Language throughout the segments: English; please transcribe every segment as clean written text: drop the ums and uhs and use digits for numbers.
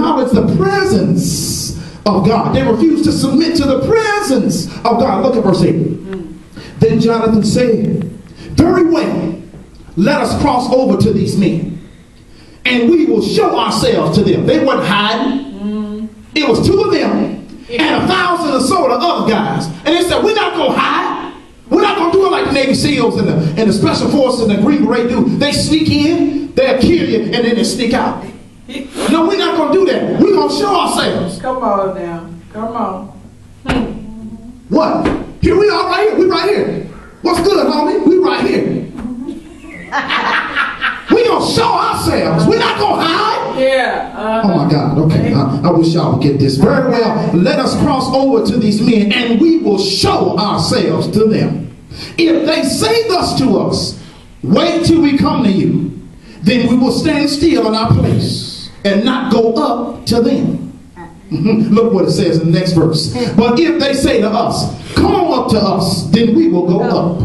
acknowledge the presence of God. They refused to submit to the presence of God. Look at verse 8. Then Jonathan said, very well, let us cross over to these men, and we will show ourselves to them. They weren't hiding. It was 2 of them and 1,000 or so of the other guys. And they said, we're not going to hide. We're not going to do it like the Navy SEALs and the Special Forces and the Green Beret do. They sneak in, they'll kill you, and then they sneak out. No, we're not going to do that. We're going to show ourselves. Come on now. Come on. What? Here we are right here. We right here. What's good, homie? We right here. We're going to show ourselves. We're not going to hide. Yeah. Oh my God. Okay. I wish y'all would get this. Very well. Let us cross over to these men, and we will show ourselves to them. If they say thus to us, wait till we come to you, then we will stand still in our place and not go up to them. Look what it says in the next verse. But if they say to us, come on up to us, then we will go up.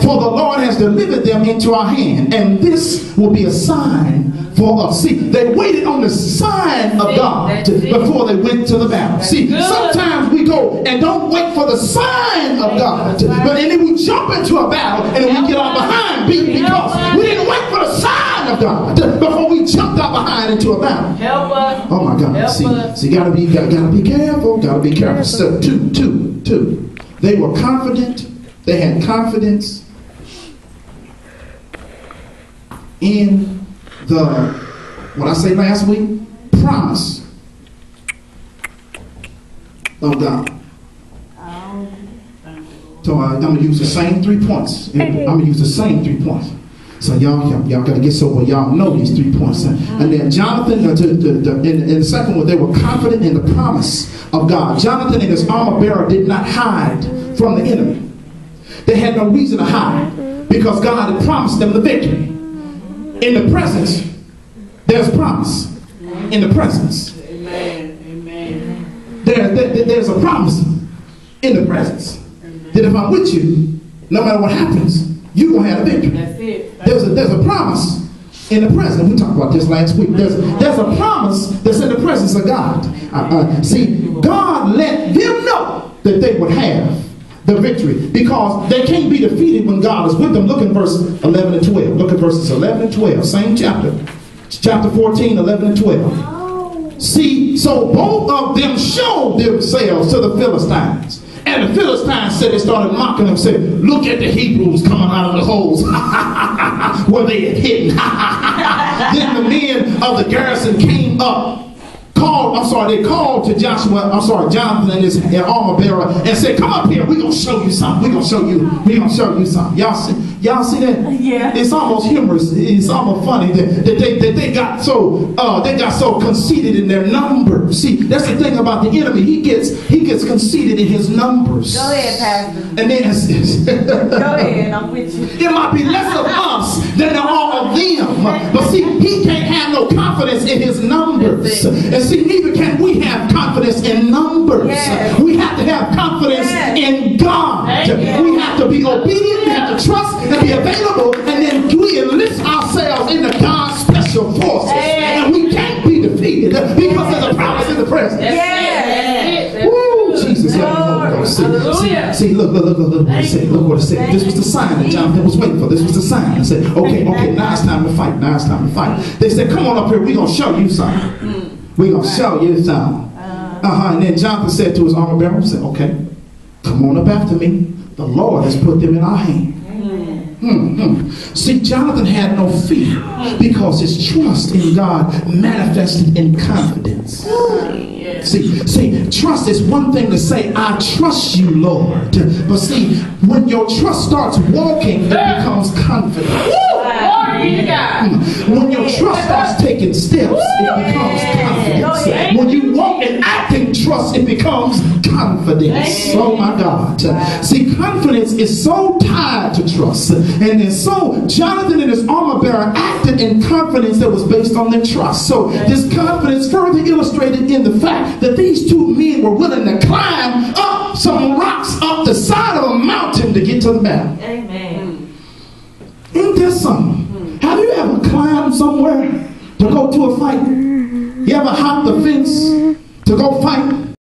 For the Lord has delivered them into our hand, and this will be a sign for us. See, they waited on the sign of God before they went to the battle. See, sometimes we go and don't wait for the sign of God, but then we jump into a battle and then we get our behind beat because we didn't wait for the sign of God before we jumped our behind into a battle. Help us. Oh my God. See, gotta be careful. Gotta be careful. So, two. They were confident. They had confidence in the, what I say last week, promise of God. So I'm going to use the same 3 points. I'm going to use the same 3 points. So y'all got to get so well y'all know these 3 points. And then Jonathan, in the second one, they were confident in the promise of God. Jonathan and his armor bearer did not hide from the enemy. They had no reason to hide because God had promised them the victory. In the presence, there's promise. In the presence. Amen. There's a promise in the presence. That if I'm with you, no matter what happens, you're going to have a victory. That's it. There's a promise in the presence. We talked about this last week. There's a promise that's in the presence of God. See, God let them know that they would have the victory because they can't be defeated when God is with them. Look at verse 11 and 12. Look at verses 11 and 12. Same chapter. Chapter 14, 11 and 12. See, so both of them showed themselves to the Philistines. And the Philistines said, they started mocking them, said, look at the Hebrews coming out of the holes where they had hidden. Then the men of the garrison came up. They called to Jonathan and his armor bearer and said, come up here, we're going to show you something. We're going to show you something. Y'all see that? Yeah. It's almost humorous. It's almost funny that they got so conceited in their numbers. See, that's the thing about the enemy. He gets conceited in his numbers. Go ahead, Pastor. And then go ahead, I'm with you. It might be less of us than there are of them. But see, he can't have no confidence in his numbers. And see, neither can we have confidence in numbers. Yes. We have to have confidence in God. We have to be obedient, we have to trust and be available, and then we enlist ourselves into God's special forces. And we can't be defeated because there's a promise in the presence. Woo, Jesus, see, look what it said. Look what it said. This was the sign that Jonathan was waiting for. This was the sign. He said, okay, now it's time to fight. They said, come on up here, we're going to show you something. We're going to show you something. And then Jonathan said to his armor bearer, said, okay, come on up after me. The Lord has put them in our hand. See, Jonathan had no fear because his trust in God manifested in confidence. See, trust is one thing to say, I trust you, Lord. But see, when your trust starts walking, it becomes confidence. When your trust starts taking steps, it becomes confidence. When you walk in acting trust, it becomes confidence. Oh my God. See, confidence is so tied to trust. And so Jonathan and his armor bearer acted in confidence that was based on their trust. So this confidence further illustrated in the fact that these two men were willing to climb up some rocks up the side of a mountain to get to the battle. Amen. Ain't there something? Have you ever climbed somewhere to go to a fight? You ever hop the fence to go fight?